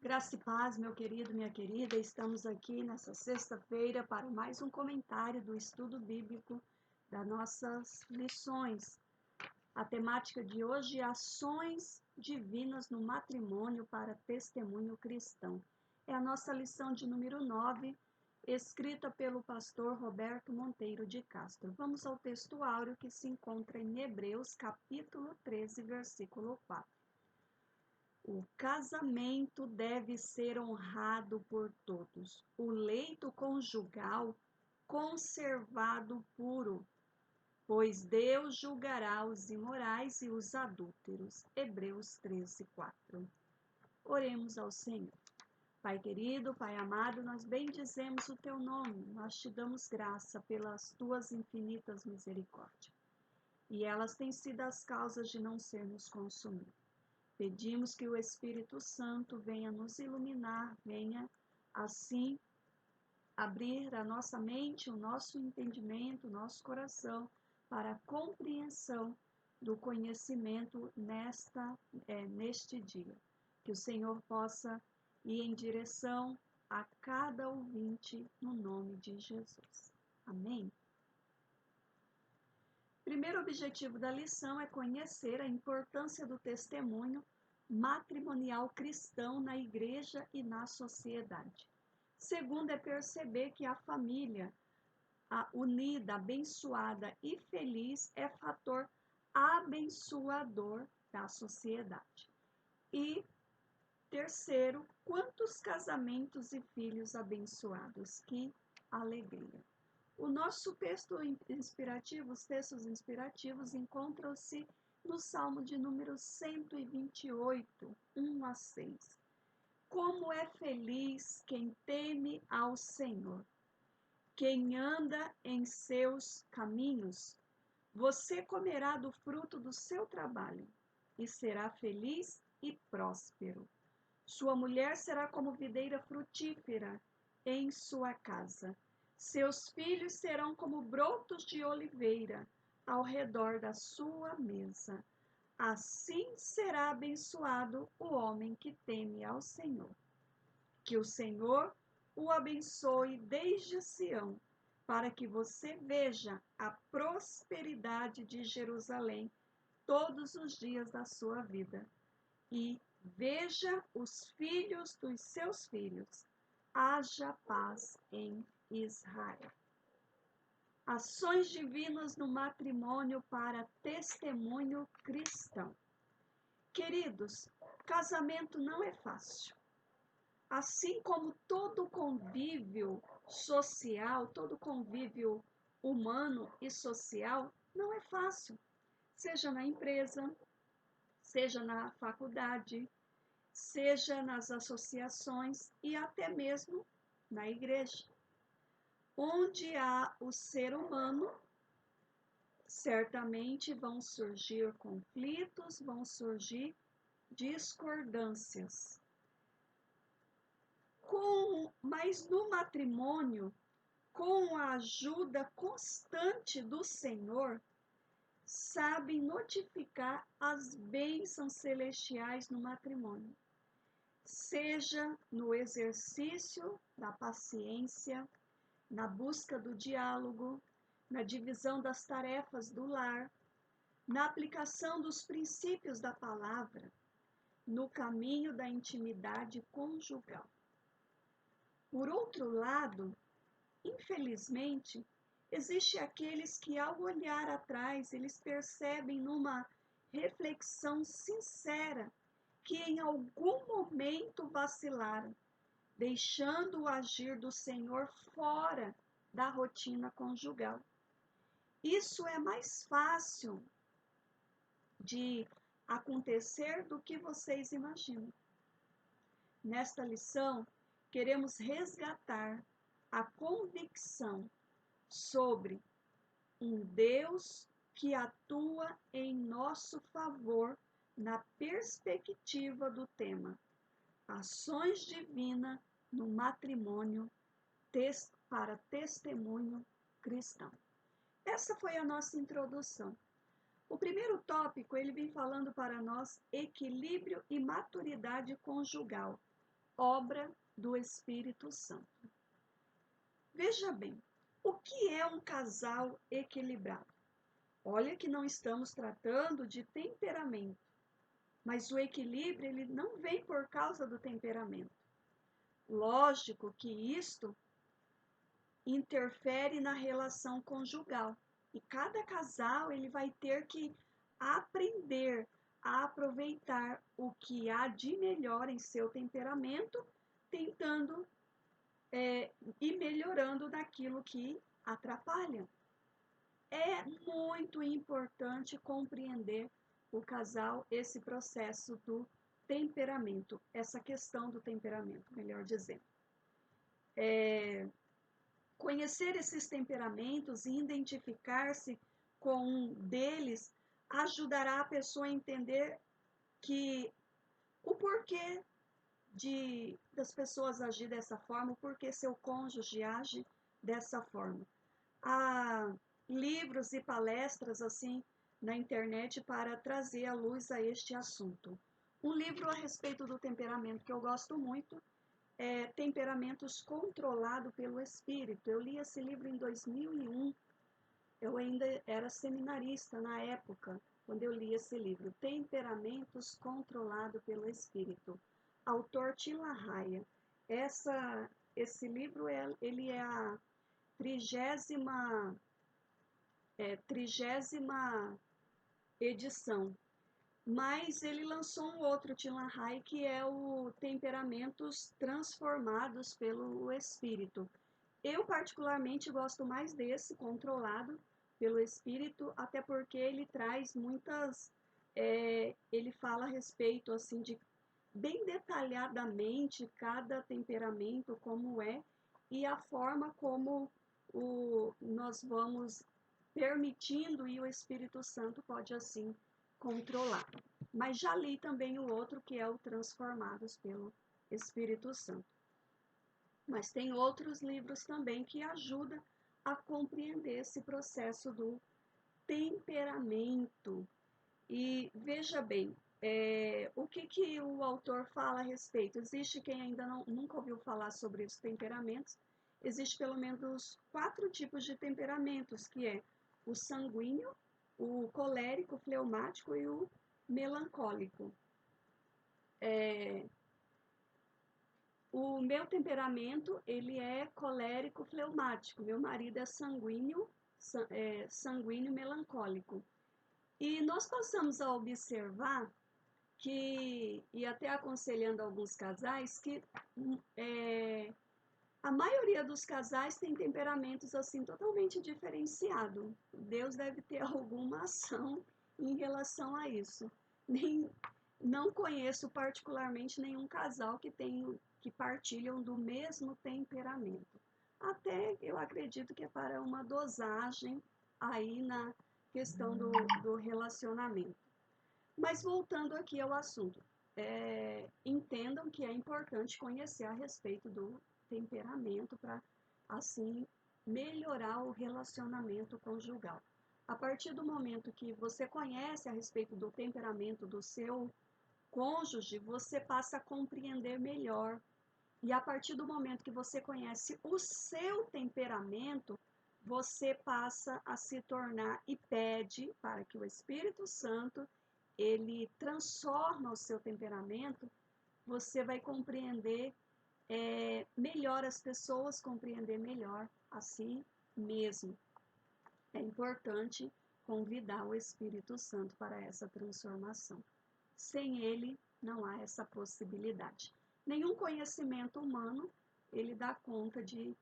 Graça e paz, meu querido, minha querida, estamos aqui nessa sexta-feira para mais um comentário do estudo bíblico das nossas lições. A temática de hoje é ações divinas no matrimônio para testemunho cristão. É a nossa lição de número 9, escrita pelo pastor Roberto Monteiro de Castro. Vamos ao texto áureo que se encontra em Hebreus, capítulo 13, versículo 4. O casamento deve ser honrado por todos. O leito conjugal conservado puro, pois Deus julgará os imorais e os adúlteros. Hebreus 13, 4. Oremos ao Senhor. Pai querido, Pai amado, nós bendizemos o Teu nome, nós te damos graça pelas Tuas infinitas misericórdias. E elas têm sido as causas de não sermos consumidos. Pedimos que o Espírito Santo venha nos iluminar, venha assim abrir a nossa mente, o nosso entendimento, o nosso coração para a compreensão do conhecimento neste dia. Que o Senhor possa ir em direção a cada ouvinte no nome de Jesus. Amém? O primeiro objetivo da lição é conhecer a importância do testemunho matrimonial cristão na igreja e na sociedade. Segundo é perceber que a família unida, abençoada e feliz é fator abençoador da sociedade. E terceiro, quantos casamentos e filhos abençoados, que alegria! O nosso texto inspirativo, os textos inspirativos encontram-se no Salmo de número 128, 1 a 6. Como é feliz quem teme ao Senhor, quem anda em seus caminhos. Você comerá do fruto do seu trabalho e será feliz e próspero. Sua mulher será como videira frutífera em sua casa. Seus filhos serão como brotos de oliveira ao redor da sua mesa. Assim será abençoado o homem que teme ao Senhor. Que o Senhor o abençoe desde Sião, para que você veja a prosperidade de Jerusalém todos os dias da sua vida e veja os filhos dos seus filhos. Haja paz em Israel. Ações divinas no matrimônio para testemunho cristão. Queridos, casamento não é fácil. Assim como todo convívio social, todo convívio humano e social, não é fácil. Seja na empresa, seja na faculdade, seja nas associações e até mesmo na igreja. Onde há o ser humano, certamente vão surgir conflitos, vão surgir discordâncias. Mas no matrimônio, com a ajuda constante do Senhor, sabem notificar as bênçãos celestiais no matrimônio. Seja no exercício da paciência, na busca do diálogo, na divisão das tarefas do lar, na aplicação dos princípios da palavra, no caminho da intimidade conjugal. Por outro lado, infelizmente, existe aqueles que ao olhar atrás, eles percebem numa reflexão sincera que em algum momento vacilaram, deixando o agir do Senhor fora da rotina conjugal. Isso é mais fácil de acontecer do que vocês imaginam. Nesta lição, queremos resgatar a convicção sobre um Deus que atua em nosso favor na perspectiva do tema Ações divinas no matrimônio para testemunho cristão. Essa foi a nossa introdução. O primeiro tópico, ele vem falando para nós equilíbrio e maturidade conjugal. obra do Espírito Santo. Veja bem, o que é um casal equilibrado? Olha que não estamos tratando de temperamento, mas o equilíbrio ele não vem por causa do temperamento. Lógico que isto interfere na relação conjugal e cada casal ele vai ter que aprender a aproveitar o que há de melhor em seu temperamento, tentando ir melhorando naquilo que atrapalha. É muito importante compreender o casal, esse processo do temperamento, essa questão do temperamento, melhor dizendo. Conhecer esses temperamentos e identificar-se com um deles ajudará a pessoa a entender que o porquê das pessoas agir dessa forma, o porquê seu cônjuge age dessa forma. Há livros e palestras assim na internet para trazer à luz a este assunto. Um livro a respeito do temperamento que eu gosto muito é Temperamentos Controlado pelo Espírito. Eu li esse livro em 2001. Eu ainda era seminarista na época, quando eu li esse livro. Temperamentos Controlado pelo Espírito. Autor Tila Raia. Esse livro ele é a 30ª edição, mas ele lançou um outro, Tila Raia, que é o Temperamentos Transformados pelo Espírito. Eu particularmente gosto mais desse, Controlado pelo Espírito, até porque ele traz ele fala a respeito assim de bem detalhadamente cada temperamento como é e a forma como nós vamos permitindo e o Espírito Santo pode assim controlar. Mas já li também o outro que é o Transformados pelo Espírito Santo. Mas tem outros livros também que ajudam a compreender esse processo do temperamento. E veja bem, o que o autor fala a respeito? Existe quem ainda nunca ouviu falar sobre os temperamentos. Existe pelo menos 4 tipos de temperamentos, que é o sanguíneo, o colérico, o fleumático e o melancólico. O meu temperamento, ele é colérico fleumático. Meu marido é sanguíneo melancólico. E nós passamos a observar e até aconselhando alguns casais, que a maioria dos casais tem temperamentos assim totalmente diferenciados. Deus deve ter alguma ação em relação a isso. Não conheço particularmente nenhum casal que partilham do mesmo temperamento. Até eu acredito que é para uma dosagem aí na questão do relacionamento. Mas voltando aqui ao assunto, entendam que é importante conhecer a respeito do temperamento para, assim, melhorar o relacionamento conjugal. A partir do momento que você conhece a respeito do temperamento do seu cônjuge, você passa a compreender melhor. E a partir do momento que você conhece o seu temperamento, você passa a se tornar e pede para que o Espírito Santo ele transforma o seu temperamento, você vai compreender melhor as pessoas, compreender melhor a si mesmo. É importante convidar o Espírito Santo para essa transformação. Sem ele, não há essa possibilidade. Nenhum conhecimento humano, ele dá conta de,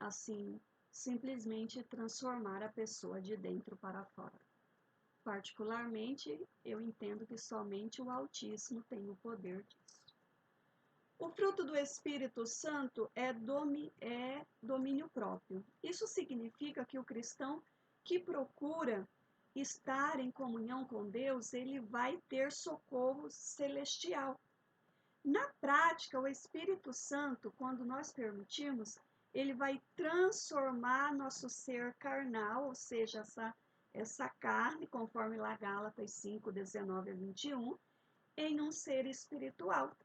assim, simplesmente transformar a pessoa de dentro para fora. Particularmente, eu entendo que somente o Altíssimo tem o poder disso. O fruto do Espírito Santo é domínio próprio. Isso significa que o cristão que procura estar em comunhão com Deus, ele vai ter socorro celestial. Na prática, o Espírito Santo, quando nós permitimos, ele vai transformar nosso ser carnal, ou seja, essa carne, conforme lá Gálatas 5, 19 a 21, em um ser espiritual.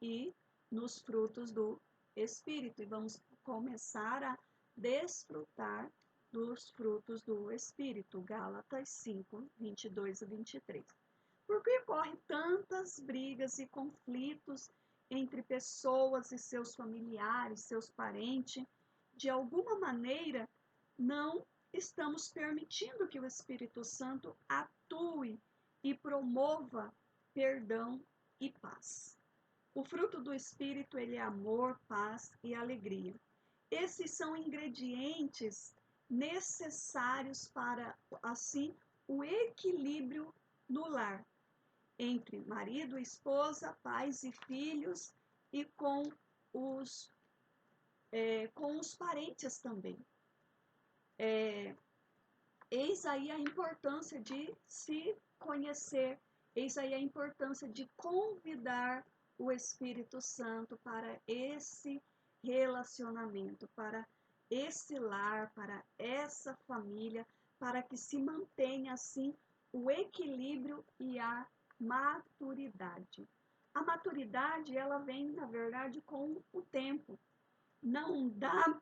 e nos frutos do Espírito. E vamos começar a desfrutar dos frutos do Espírito. Gálatas 5, 22 a 23. Por que ocorrem tantas brigas e conflitos entre pessoas e seus familiares, seus parentes? De alguma maneira, não estamos permitindo que o Espírito Santo atue e promova perdão e paz. O fruto do Espírito, ele é amor, paz e alegria. Esses são ingredientes necessários para, assim, o equilíbrio no lar, entre marido, esposa, pais e filhos e com os parentes também. Eis aí a importância de se conhecer, eis aí a importância de convidar o Espírito Santo para esse relacionamento, para esse lar, para essa família, para que se mantenha assim o equilíbrio e a maturidade. A maturidade, ela vem, na verdade, com o tempo. Não dá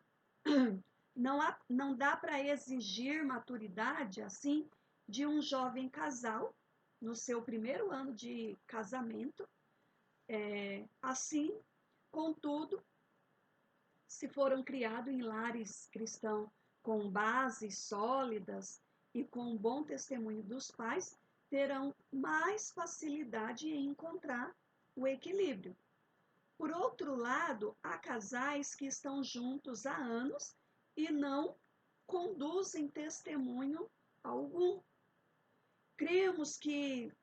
não dá para exigir maturidade assim de um jovem casal no seu primeiro ano de casamento. Assim, contudo, se foram criados em lares cristãos com bases sólidas e com um bom testemunho dos pais, terão mais facilidade em encontrar o equilíbrio. Por outro lado, há casais que estão juntos há anos e não conduzem testemunho algum. Cremos que,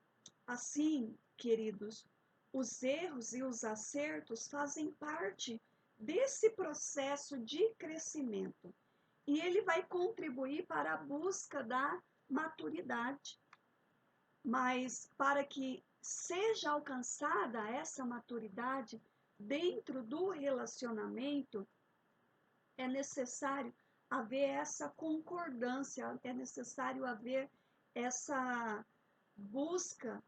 assim, queridos, os erros e os acertos fazem parte desse processo de crescimento e ele vai contribuir para a busca da maturidade. Mas para que seja alcançada essa maturidade dentro do relacionamento, é necessário haver essa concordância, é necessário haver essa busca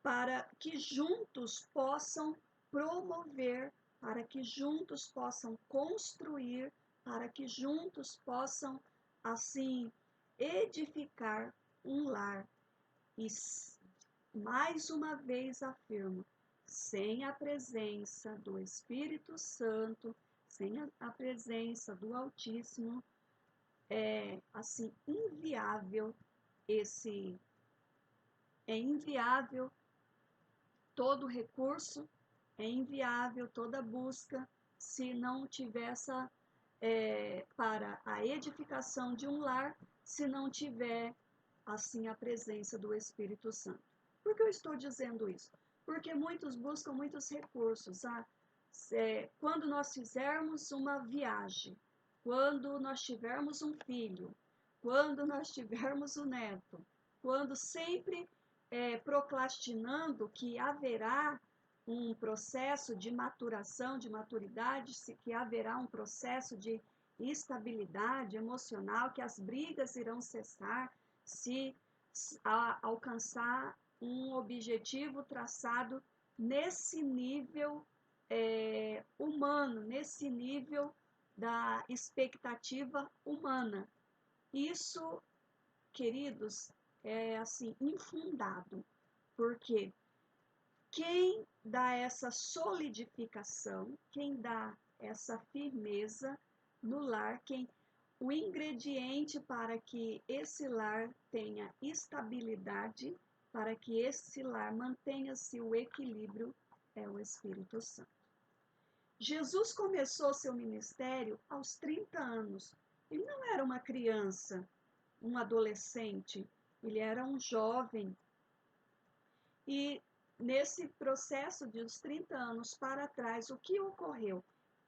para que juntos possam promover, para que juntos possam construir, para que juntos possam, assim, edificar um lar. E mais uma vez afirmo, sem a presença do Espírito Santo, sem a presença do Altíssimo, é assim inviável todo recurso, é inviável toda busca se não tiver essa para a edificação de um lar, se não tiver assim a presença do Espírito Santo. Por que eu estou dizendo isso? Porque muitos buscam muitos recursos. Quando nós fizermos uma viagem, quando nós tivermos um filho, quando nós tivermos um neto, quando sempre procrastinando que haverá um processo de maturação, de maturidade, que haverá um processo de estabilidade emocional, que as brigas irão cessar se alcançar um objetivo traçado nesse nível humano, nesse nível da expectativa humana. Isso, queridos, é assim infundado, porque quem dá essa solidificação, quem dá essa firmeza no lar, o ingrediente para que esse lar tenha estabilidade, para que esse lar mantenha-se o equilíbrio, é o Espírito Santo. Jesus começou seu ministério aos 30 anos. Ele não era uma criança, um adolescente, ele era um jovem. E nesse processo de uns 30 anos para trás, o que ocorreu?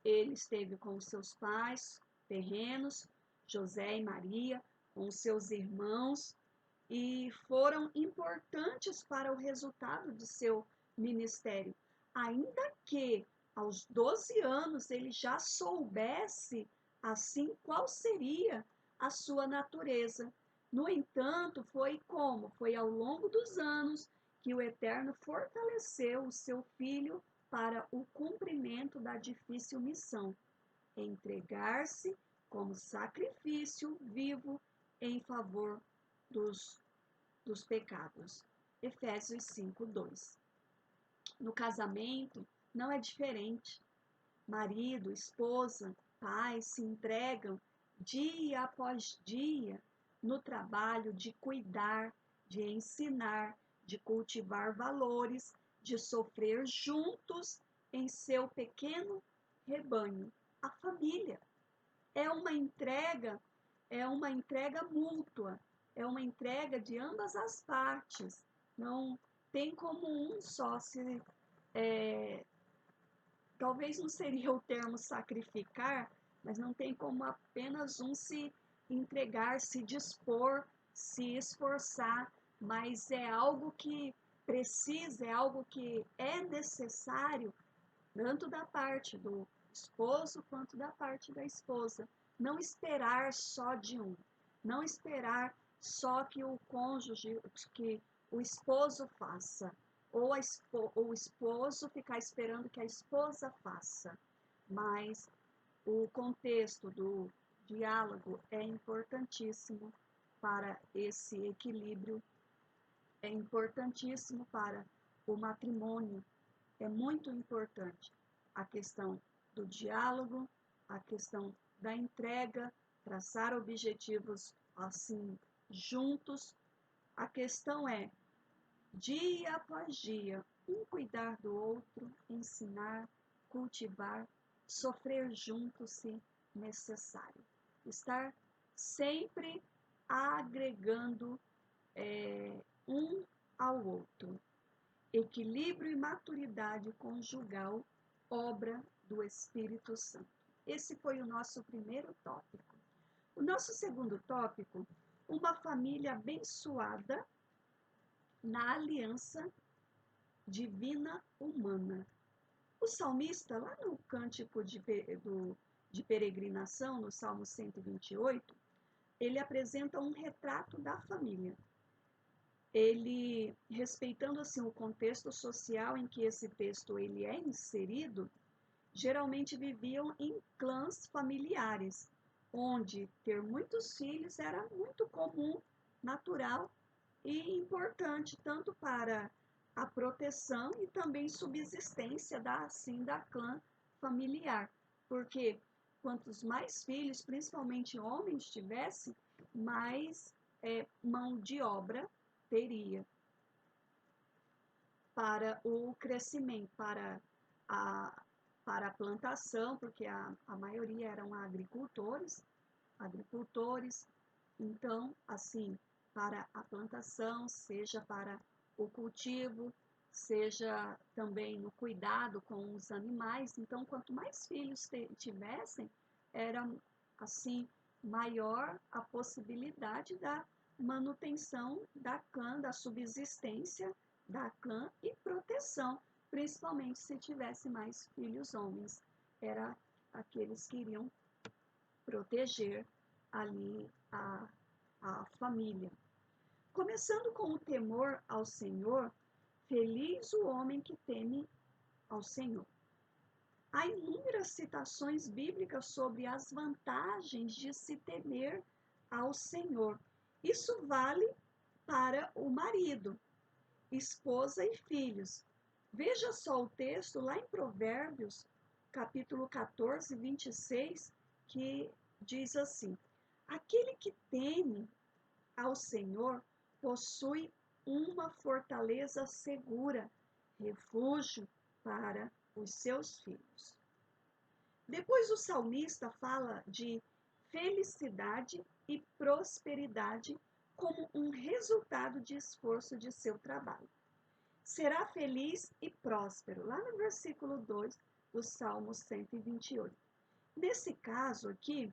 Ele esteve com os seus pais terrenos, José e Maria, com os seus irmãos, e foram importantes para o resultado de seu ministério. Ainda que aos 12 anos ele já soubesse assim qual seria a sua natureza. No entanto, foi ao longo dos anos que o Eterno fortaleceu o seu filho para o cumprimento da difícil missão, entregar-se como sacrifício vivo em favor dos pecados. Efésios 5:2. No casamento não é diferente. Marido, esposa, pais se entregam dia após dia no trabalho de cuidar, de ensinar, de cultivar valores, de sofrer juntos em seu pequeno rebanho, a família. É uma entrega, é uma entrega mútua, é uma entrega de ambas as partes. Não tem como um só se talvez não seria o termo sacrificar, mas não tem como apenas um se entregar, se dispor, se esforçar, mas é algo que precisa, é algo que é necessário, tanto da parte do esposo quanto da parte da esposa. Não esperar só de um, não esperar só que o cônjuge, que o esposo faça, ou o esposo ficar esperando que a esposa faça. Mas o contexto do diálogo é importantíssimo para esse equilíbrio, é importantíssimo para o matrimônio, é muito importante a questão do diálogo, a questão da entrega, traçar objetivos assim juntos. A questão é, dia após dia, um cuidar do outro, ensinar, cultivar, sofrer junto se necessário. Estar sempre agregando um ao outro. Equilíbrio e maturidade conjugal, obra do Espírito Santo. Esse foi o nosso primeiro tópico. O nosso segundo tópico, uma família abençoada na aliança divina humana. O salmista, lá no cântico de peregrinação, no Salmo 128, ele apresenta um retrato da família. Ele, respeitando assim o contexto social em que esse texto ele é inserido, geralmente viviam em clãs familiares, onde ter muitos filhos era muito comum, natural e importante, tanto para a proteção e também subsistência da clã familiar. Porque quantos mais filhos, principalmente homens, tivesse, mais mão de obra teria para o crescimento, para a plantação, porque a maioria eram agricultores, então, assim, para a plantação, seja para o cultivo, seja também no cuidado com os animais. Então, quanto mais filhos tivessem, era, assim, maior a possibilidade da manutenção da clã, da subsistência da clã e proteção, principalmente se tivesse mais filhos homens. Era aqueles que iriam proteger ali a família. Começando com o temor ao Senhor, feliz o homem que teme ao Senhor. Há inúmeras citações bíblicas sobre as vantagens de se temer ao Senhor. Isso vale para o marido, esposa e filhos. Veja só o texto lá em Provérbios, capítulo 14, 26, que diz assim: aquele que teme ao Senhor possui uma fortaleza segura, refúgio para os seus filhos. Depois o salmista fala de felicidade e prosperidade como um resultado de esforço de seu trabalho. Será feliz e próspero, lá no versículo 2 do Salmo 128. Nesse caso aqui,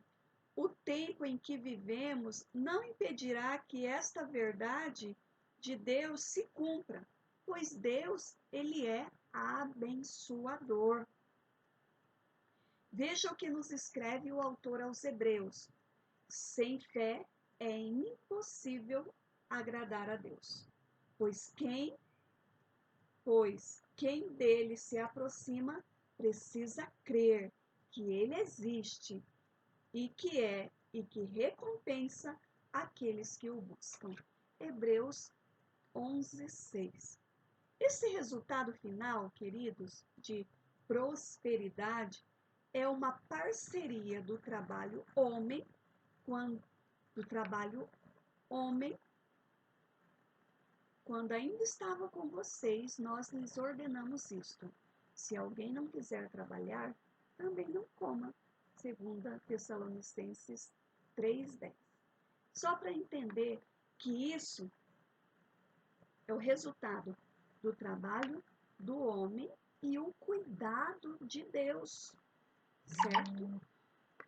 o tempo em que vivemos não impedirá que esta verdade de Deus se cumpra, pois Deus, ele é abençoador. Veja o que nos escreve o autor aos Hebreus: sem fé é impossível agradar a Deus, pois quem pois quem dele se aproxima precisa crer que ele existe e que recompensa aqueles que o buscam. Hebreus 11:6. Esse resultado final, queridos, de prosperidade é uma parceria do trabalho homem, do trabalho homem. Quando ainda estava com vocês, nós lhes ordenamos isto: se alguém não quiser trabalhar, também não coma. 2 Tessalonicenses 3:10. Só para entender que isso é o resultado do trabalho do homem e o cuidado de Deus, certo?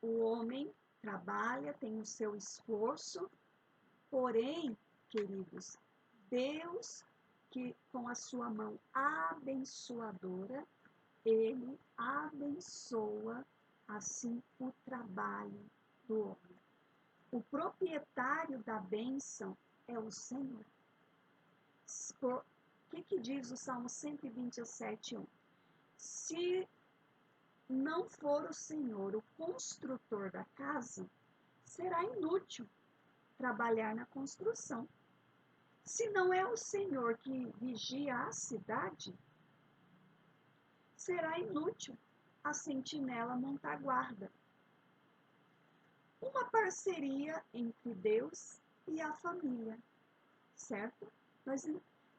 O homem trabalha, tem o seu esforço, porém, queridos, Deus, que com a sua mão abençoadora, ele abençoa assim o trabalho do homem. O proprietário da bênção é o Senhor. O que diz o Salmo 127:1? Se não for o Senhor o construtor da casa, será inútil trabalhar na construção. Se não é o Senhor que vigia a cidade, será inútil a sentinela montar guarda. Uma parceria entre Deus e a família, certo? Mas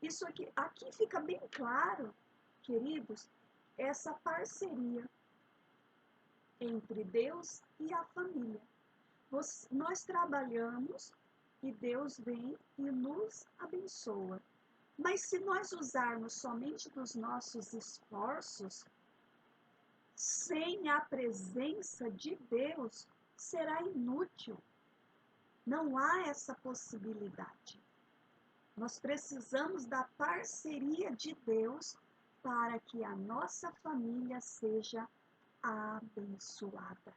isso aqui fica bem claro, queridos, essa parceria entre Deus e a família. Nós trabalhamos e Deus vem e nos abençoa. Mas se nós usarmos somente dos nossos esforços, sem a presença de Deus, será inútil. Não há essa possibilidade. Nós precisamos da parceria de Deus para que a nossa família seja abençoada.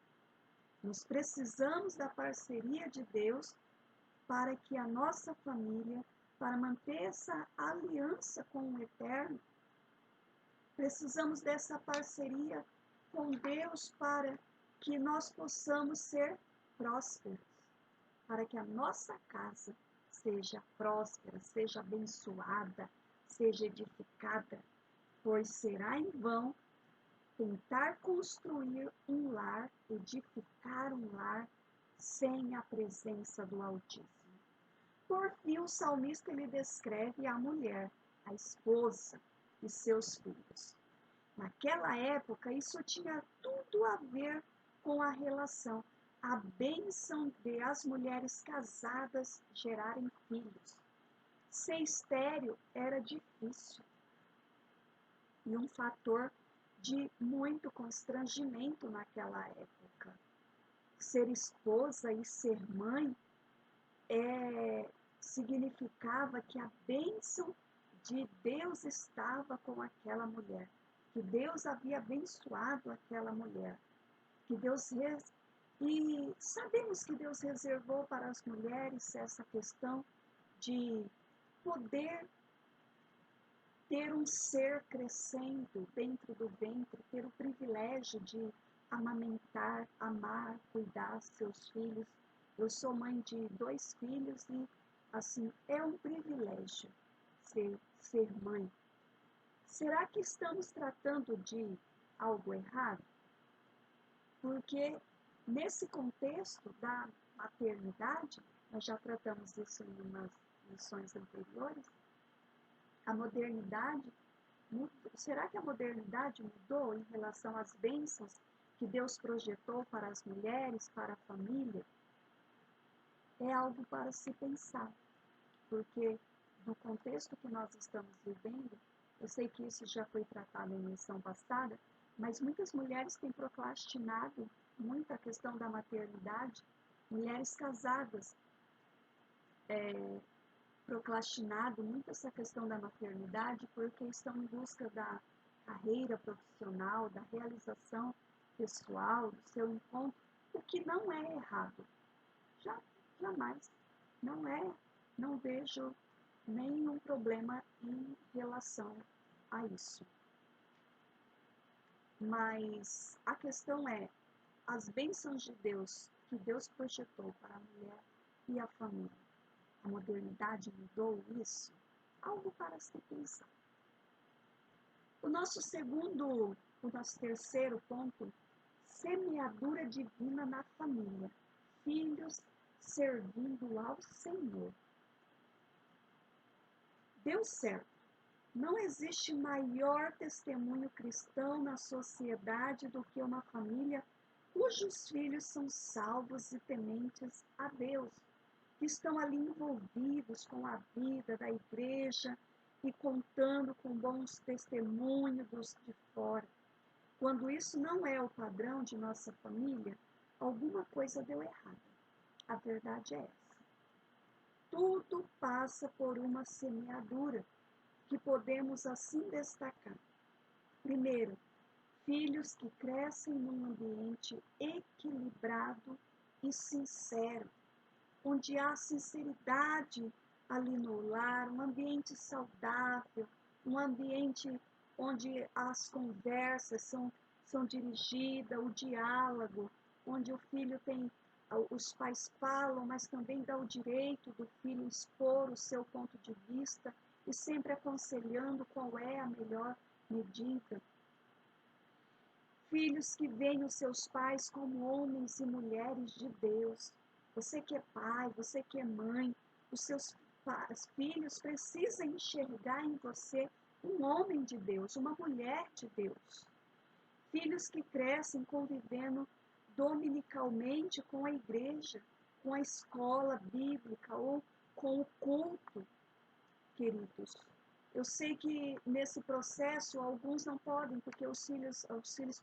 Nós precisamos da parceria de Deus para que a nossa família, para manter essa aliança com o Eterno, precisamos dessa parceria com Deus para que nós possamos ser prósperos, para que a nossa casa seja próspera, seja abençoada, seja edificada, pois será em vão tentar construir um lar, edificar um lar, sem a presença do Altíssimo. Por fim, o salmista ele descreve a mulher, a esposa e seus filhos. Naquela época, isso tinha tudo a ver com a relação, a bênção de as mulheres casadas gerarem filhos. Ser estéril era difícil e um fator de muito constrangimento naquela época. Ser esposa e ser mãe significava que a bênção de Deus estava com aquela mulher, que Deus havia abençoado aquela mulher, que e sabemos que Deus reservou para as mulheres essa questão de poder ter um ser crescendo dentro do ventre, ter o privilégio de amamentar, amar, cuidar seus filhos. Eu sou mãe de 2 filhos e, assim, é um privilégio ser mãe. Será que estamos tratando de algo errado? Porque nesse contexto da maternidade, nós já tratamos isso em umas lições anteriores, a modernidade, será que a modernidade mudou em relação às bênçãos que Deus projetou para as mulheres, para a família? É algo para se pensar, porque no contexto que nós estamos vivendo, eu sei que isso já foi tratado em lição passada, mas muitas mulheres têm procrastinado muito a questão da maternidade, mulheres casadas, procrastinado muito essa questão da maternidade porque estão em busca da carreira profissional, da realização pessoal, do seu encontro, o que não é errado. Jamais. Não vejo nenhum problema em relação a isso. Mas a questão é, as bênçãos de Deus, que Deus projetou para a mulher e a família, a modernidade mudou isso? Algo para se pensar. O nosso terceiro ponto, semeadura divina na família, filhos servindo ao Senhor. Deu certo. Não existe maior testemunho cristão na sociedade do que uma família cujos filhos são salvos e tementes a Deus, que estão ali envolvidos com a vida da igreja e contando com bons testemunhos dos de fora. Quando isso não é o padrão de nossa família, alguma coisa deu errado. A verdade é essa. Tudo passa por uma semeadura, que podemos assim destacar. Primeiro, filhos que crescem num ambiente equilibrado e sincero, onde há sinceridade ali no lar, um ambiente saudável, um ambiente onde as conversas são dirigidas, o diálogo, onde o filho tem, os pais falam, mas também dá o direito do filho expor o seu ponto de vista e sempre aconselhando qual é a melhor medida. Filhos que veem os seus pais como homens e mulheres de Deus. Você que é pai, você que é mãe, os seus filhos precisam enxergar em você um homem de Deus, uma mulher de Deus. Filhos que crescem convivendo dominicalmente com a igreja, com a escola bíblica ou com o culto, queridos. Eu sei que nesse processo alguns não podem, porque os filhos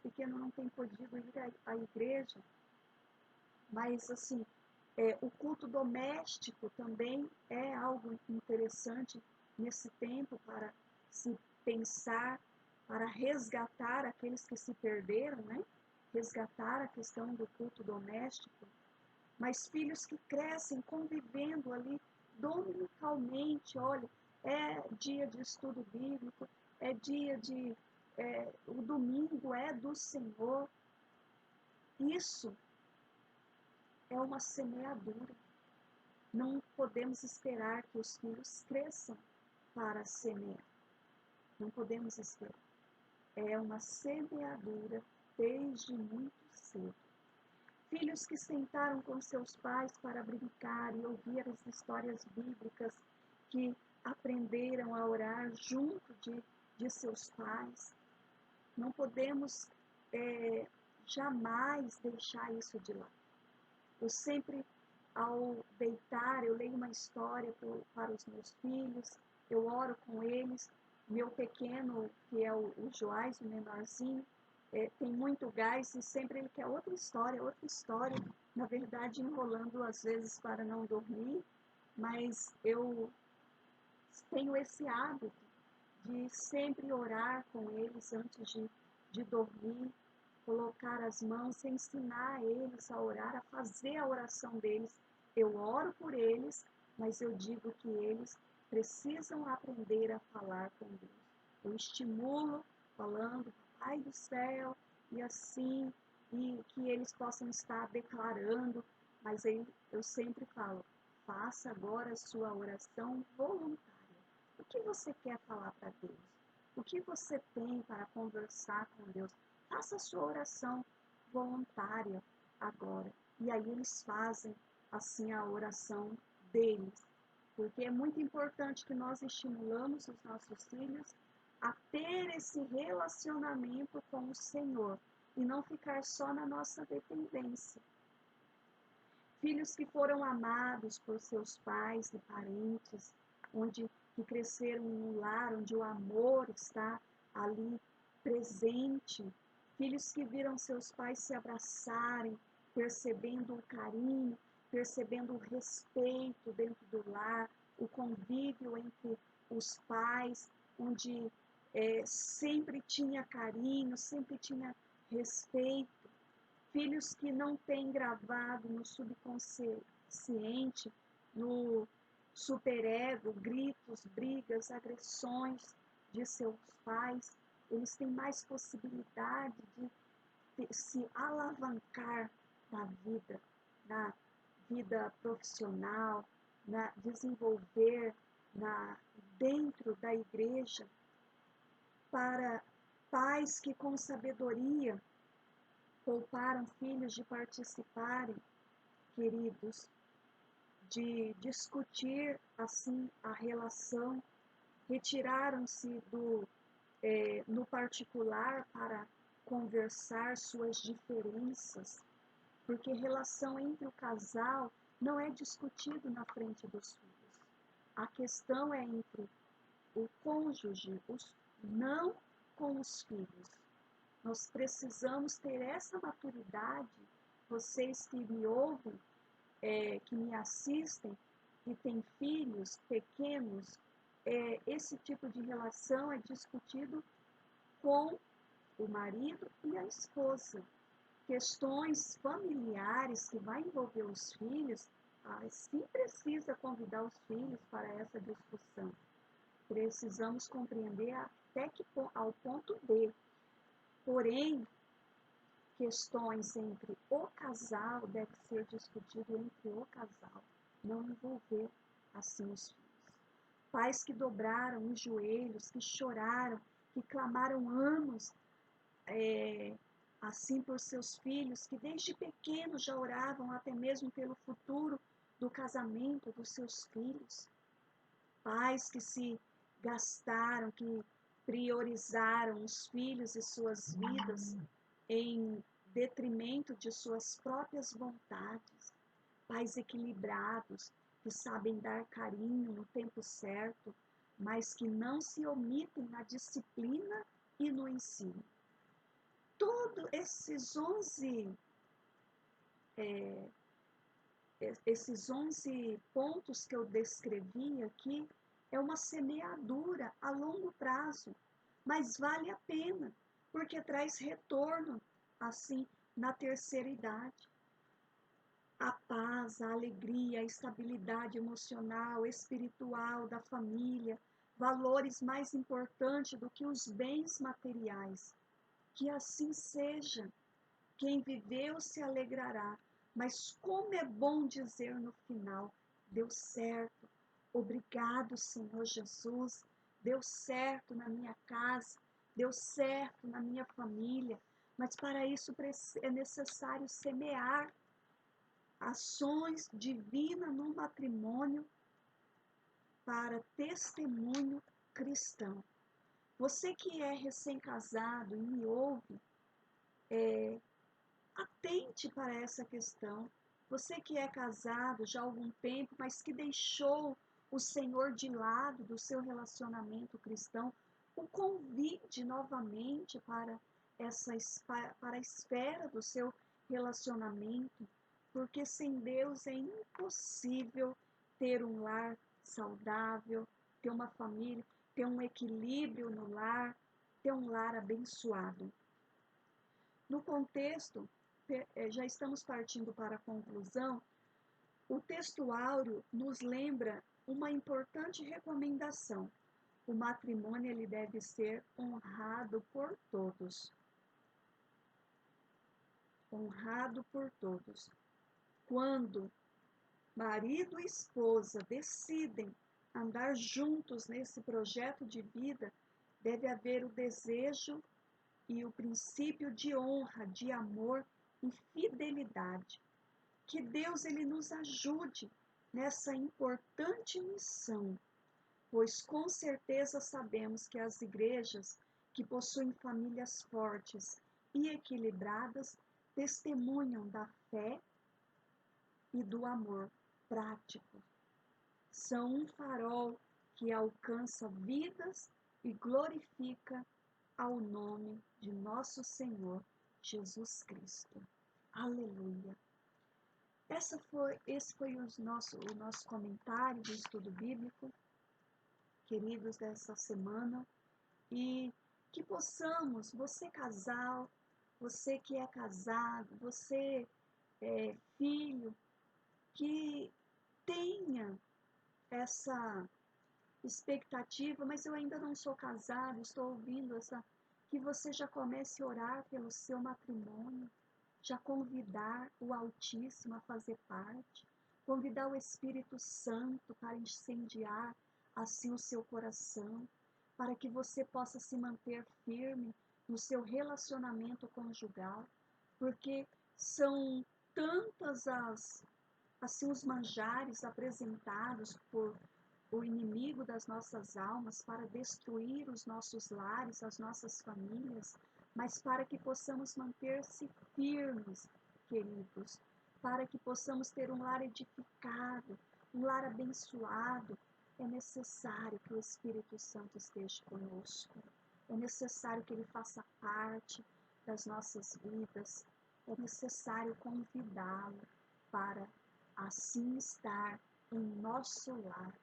pequenos não têm podido ir à igreja, mas assim, o culto doméstico também é algo interessante nesse tempo para se pensar, para resgatar aqueles que se perderam, né? Resgatar a questão do culto doméstico. Mas filhos que crescem convivendo ali dominicalmente, olha, é dia de estudo bíblico, é dia de. O domingo é do Senhor. Isso é uma semeadura. Não podemos esperar que os filhos cresçam para semear. Não podemos esperar. É uma semeadura desde muito cedo. Filhos que sentaram com seus pais para brincar e ouvir as histórias bíblicas, que aprenderam a orar junto de seus pais. Não podemos jamais deixar isso de lado. Eu sempre, ao deitar, eu leio uma história para os meus filhos, eu oro com eles. Meu pequeno, que é o Joás, o menorzinho, tem muito gás e sempre ele quer outra história, na verdade enrolando às vezes para não dormir, mas eu tenho esse hábito de sempre orar com eles antes de dormir, colocar as mãos, ensinar eles a orar, a fazer a oração deles. Eu oro por eles, mas eu digo que eles precisam aprender a falar com Deus. Eu estimulo falando, Pai do céu, e assim, e que eles possam estar declarando, mas eu sempre falo, faça agora a sua oração voluntária. O que você quer falar para Deus? O que você tem para conversar com Deus? Faça a sua oração voluntária agora. E aí eles fazem assim a oração deles. Porque é muito importante que nós estimulamos os nossos filhos a ter esse relacionamento com o Senhor e não ficar só na nossa dependência. Filhos que foram amados por seus pais e parentes, que cresceram em um lar onde o amor está ali presente. Filhos que viram seus pais se abraçarem, percebendo o carinho, percebendo o respeito dentro do lar, o convívio entre os pais, onde sempre tinha carinho, sempre tinha respeito. Filhos que não têm gravado no subconsciente, no superego, gritos, brigas, agressões de seus pais, eles têm mais possibilidade de se alavancar na vida profissional, na desenvolver dentro da igreja, para pais que com sabedoria pouparam filhos de participarem, queridos, de discutir assim a relação, retiraram-se no particular para conversar suas diferenças, porque relação entre o casal não é discutido na frente dos filhos. A questão é entre o cônjuge, não com os filhos. Nós precisamos ter essa maturidade, vocês que me ouvem, que me assistem, que têm filhos pequenos, esse tipo de relação é discutido com o marido e a esposa. Questões familiares que vai envolver os filhos, sim precisa convidar os filhos para essa discussão. Precisamos compreender até que ao ponto D. Porém, questões entre o casal deve ser discutido entre o casal, não envolver assim os filhos. Pais que dobraram os joelhos, que choraram, que clamaram anos assim por seus filhos, que desde pequenos já oravam até mesmo pelo futuro do casamento dos seus filhos. Pais que se gastaram, que priorizaram os filhos e suas vidas em detrimento de suas próprias vontades. Pais equilibrados, que sabem dar carinho no tempo certo, mas que não se omitem na disciplina e no ensino. Todos esses 11 pontos que eu descrevi aqui é uma semeadura a longo prazo, mas vale a pena, porque traz retorno, assim, na terceira idade. A paz, a alegria, a estabilidade emocional, espiritual da família, valores mais importantes do que os bens materiais. Que assim seja. Quem viveu se alegrará, mas como é bom dizer no final, deu certo, obrigado Senhor Jesus, deu certo na minha casa, deu certo na minha família, mas para isso é necessário semear ações divinas no matrimônio para testemunho cristão. Você que é recém-casado e me ouve, atente para essa questão. Você que é casado já há algum tempo, mas que deixou o Senhor de lado do seu relacionamento cristão, o convide novamente para a esfera do seu relacionamento, porque sem Deus é impossível ter um lar saudável, ter uma família, ter um equilíbrio no lar, ter um lar abençoado. No contexto, já estamos partindo para a conclusão, o texto áureo nos lembra uma importante recomendação. O matrimônio ele deve ser honrado por todos. Honrado por todos. Quando marido e esposa decidem andar juntos nesse projeto de vida, deve haver o desejo e o princípio de honra, de amor e fidelidade. Que Deus ele nos ajude nessa importante missão, pois com certeza sabemos que as igrejas que possuem famílias fortes e equilibradas testemunham da fé e do amor prático. São um farol que alcança vidas e glorifica ao nome de nosso Senhor Jesus Cristo. Aleluia! Esse foi o nosso comentário do estudo bíblico, queridos, dessa semana, e que possamos, você casal, você que é casado, você filho, que tenha expectativa, mas eu ainda não sou casado, estou ouvindo que você já comece a orar pelo seu matrimônio, já convidar o Altíssimo a fazer parte, convidar o Espírito Santo para incendiar assim o seu coração, para que você possa se manter firme no seu relacionamento conjugal, porque são tantas assim os manjares apresentados por o inimigo das nossas almas para destruir os nossos lares, as nossas famílias, mas para que possamos manter-se firmes, queridos, para que possamos ter um lar edificado, um lar abençoado, é necessário que o Espírito Santo esteja conosco. É necessário que ele faça parte das nossas vidas. É necessário convidá-lo para assim estar em nosso lar.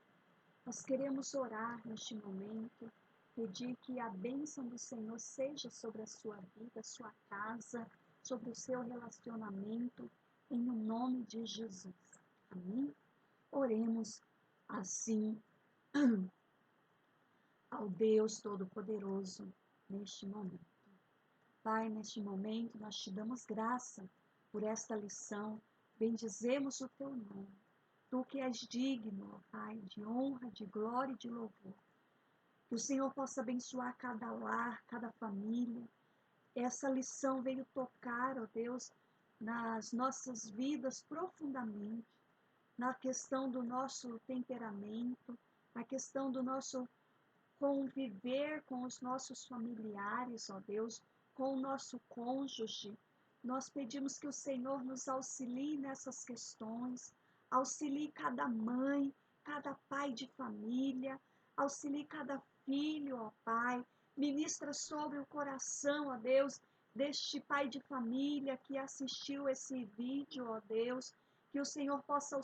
Nós queremos orar neste momento, pedir que a bênção do Senhor seja sobre a sua vida, a sua casa, sobre o seu relacionamento, em o nome de Jesus. Amém? Oremos assim ao Deus Todo-Poderoso neste momento. Pai, neste momento nós te damos graça por esta lição, bendizemos o teu nome. Tu que és digno, Pai, de honra, de glória e de louvor. Que o Senhor possa abençoar cada lar, cada família. Essa lição veio tocar, ó Deus, nas nossas vidas profundamente, na questão do nosso temperamento, na questão do nosso conviver com os nossos familiares, ó Deus, com o nosso cônjuge. Nós pedimos que o Senhor nos auxilie nessas questões, auxilie cada mãe, cada pai de família, auxilie cada filho, ó Pai. Ministra sobre o coração, ó Deus, deste pai de família que assistiu esse vídeo, ó Deus, que o Senhor possa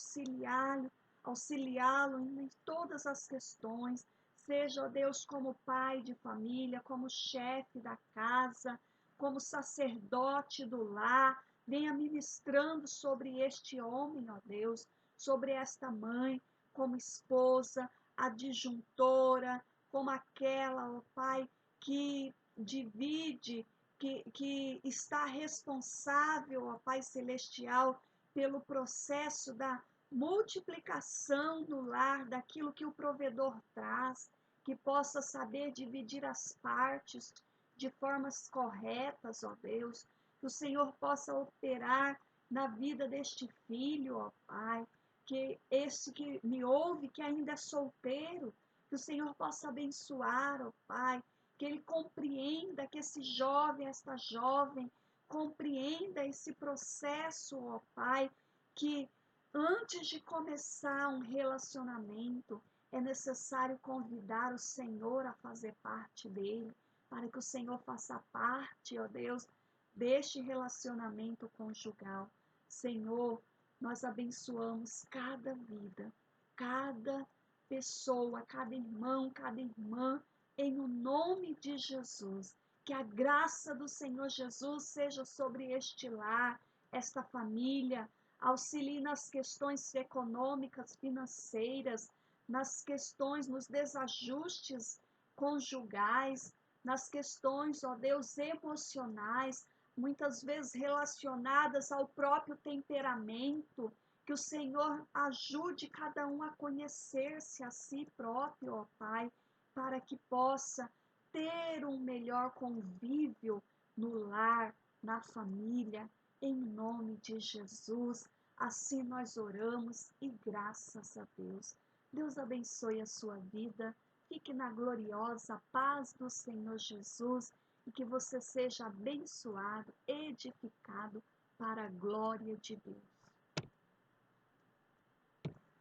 auxiliá-lo em todas as questões, seja, ó Deus, como pai de família, como chefe da casa, como sacerdote do lar, venha ministrando sobre este homem, ó Deus, sobre esta mãe, como esposa, adjuntora, como aquela, ó Pai, que divide, que está responsável, ó Pai Celestial, pelo processo da multiplicação no lar daquilo que o provedor traz, que possa saber dividir as partes de formas corretas, ó Deus, que o Senhor possa operar na vida deste filho, ó Pai, que esse que me ouve, que ainda é solteiro, que o Senhor possa abençoar, ó Pai, que ele compreenda, que esse jovem, esta jovem, compreenda esse processo, ó Pai, que antes de começar um relacionamento, é necessário convidar o Senhor a fazer parte dele, para que o Senhor faça parte, ó Deus, deste relacionamento conjugal. Senhor, nós abençoamos cada vida, cada pessoa, cada irmão, cada irmã, em o nome de Jesus. Que a graça do Senhor Jesus seja sobre este lar, esta família, auxilie nas questões econômicas, financeiras, nas questões, nos desajustes conjugais, nas questões, ó Deus, emocionais, muitas vezes relacionadas ao próprio temperamento, que o Senhor ajude cada um a conhecer-se a si próprio, ó Pai, para que possa ter um melhor convívio no lar, na família, em nome de Jesus. Assim nós oramos e graças a Deus. Deus abençoe a sua vida. Fique na gloriosa paz do Senhor Jesus e que você seja abençoado, edificado para a glória de Deus.